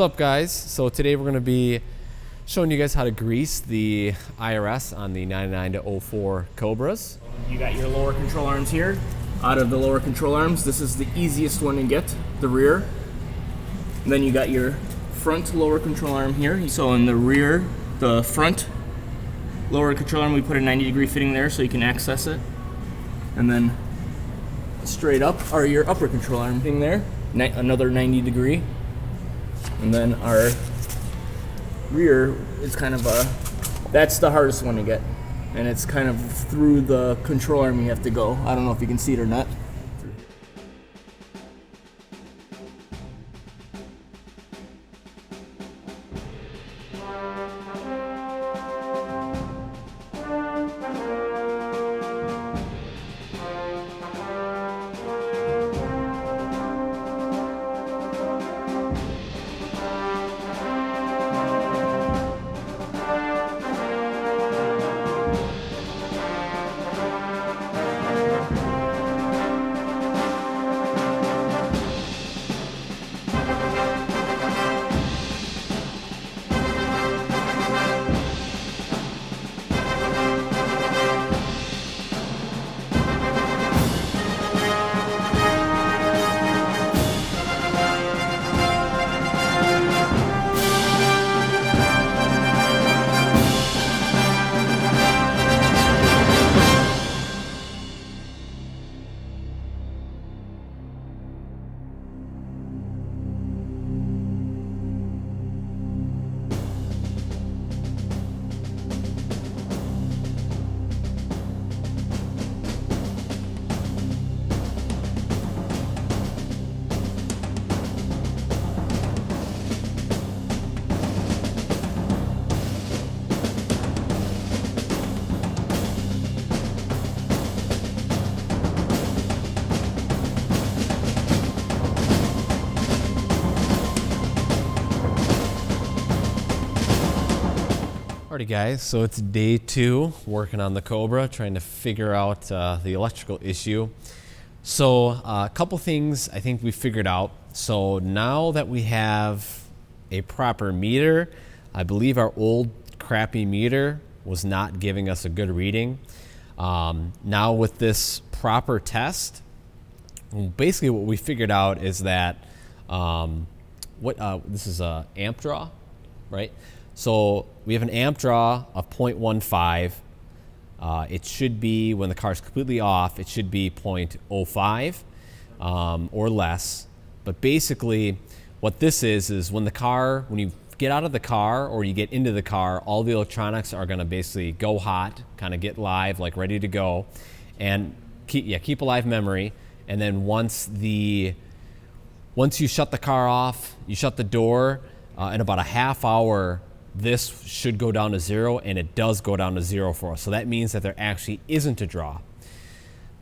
What's up, guys? So today we're going to be showing you guys how to grease the IRS on the 99 to 04 Cobras. You got your lower control arms here. Out of the lower control arms, this is the easiest one to get, the rear. And then you got your front lower control arm here. So in the rear, the front lower control arm, we put a 90-degree fitting there so you can access it. And then straight up are your upper control arm thing there, another 90-degree. And then our rear is kind of that's the hardest one to get. And it's kind of through the control arm you have to go. I don't know if you can see it or not. Alrighty, guys, so it's day 2 working on the Cobra, trying to figure out the electrical issue. So a couple things I think we figured out. So now that we have a proper meter, I believe our old crappy meter was not giving us a good reading. Now with this proper test, basically what we figured out is that this is a amp draw, right? So we have an amp draw of 0.15. It should be, when the car's completely off, it should be 0.05 or less. But basically what this is when you get out of the car or you get into the car, all the electronics are gonna basically go hot, kind of get live, like ready to go, and keep a live memory. And then once you shut the car off, you shut the door, in about a half hour, this should go down to 0, and it does go down to 0 for us. So that means that there actually isn't a draw.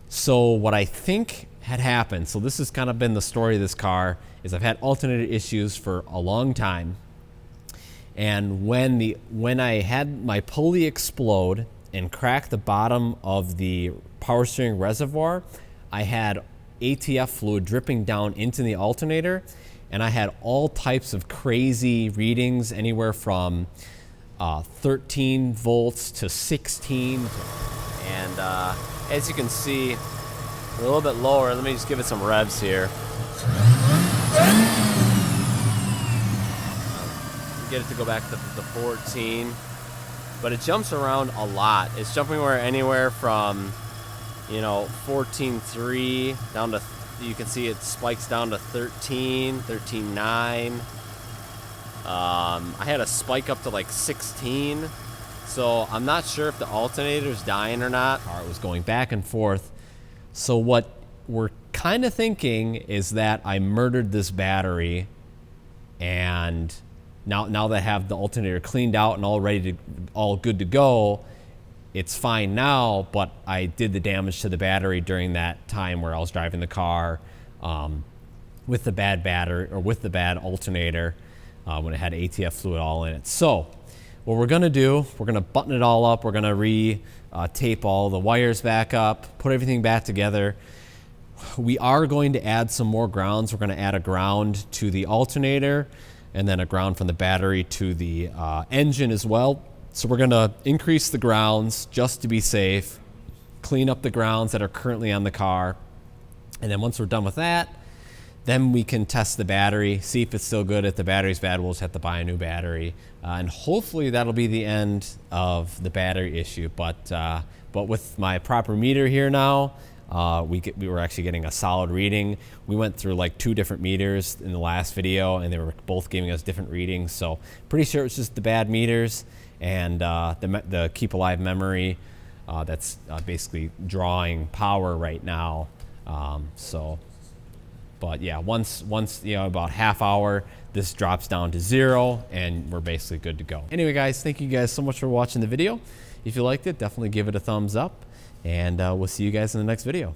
So what I think had happened, so this has kind of been the story of this car, is I've had alternator issues for a long time. And when I had my pulley explode and crack the bottom of the power steering reservoir, I had ATF fluid dripping down into the alternator. And I had all types of crazy readings, anywhere from 13 volts to 16. And as you can see, a little bit lower. Let me just give it some revs here. Get it to go back to the 14. But it jumps around a lot. It's jumping anywhere from, 14.3 down to, you can see it spikes down to 13, 13.9. I had a spike up to like 16. So I'm not sure if the alternator's dying or not. It was going back and forth. So what we're kind of thinking is that I murdered this battery, and now that I have the alternator cleaned out and all good to go, it's fine now, but I did the damage to the battery during that time where I was driving the car with the bad battery, or with the bad alternator, when it had ATF fluid all in it. So what we're gonna do, we're gonna button it all up. We're gonna tape all the wires back up, put everything back together. We are going to add some more grounds. We're gonna add a ground to the alternator. and then a ground from the battery to the engine as well. So we're gonna increase the grounds just to be safe, clean up the grounds that are currently on the car. And then once we're done with that, then we can test the battery, see if it's still good. If the battery's bad, we'll just have to buy a new battery. And hopefully that'll be the end of the battery issue. But with my proper meter here now, we were actually getting a solid reading. We went through like 2 different meters in the last video, and they were both giving us different readings. So pretty sure it's just the bad meters and the keep alive memory that's basically drawing power right now. But yeah, once about half hour, this drops down to 0 and we're basically good to go. Anyway, guys, thank you guys so much for watching the video. If you liked it, definitely give it a thumbs up, and we'll see you guys in the next video.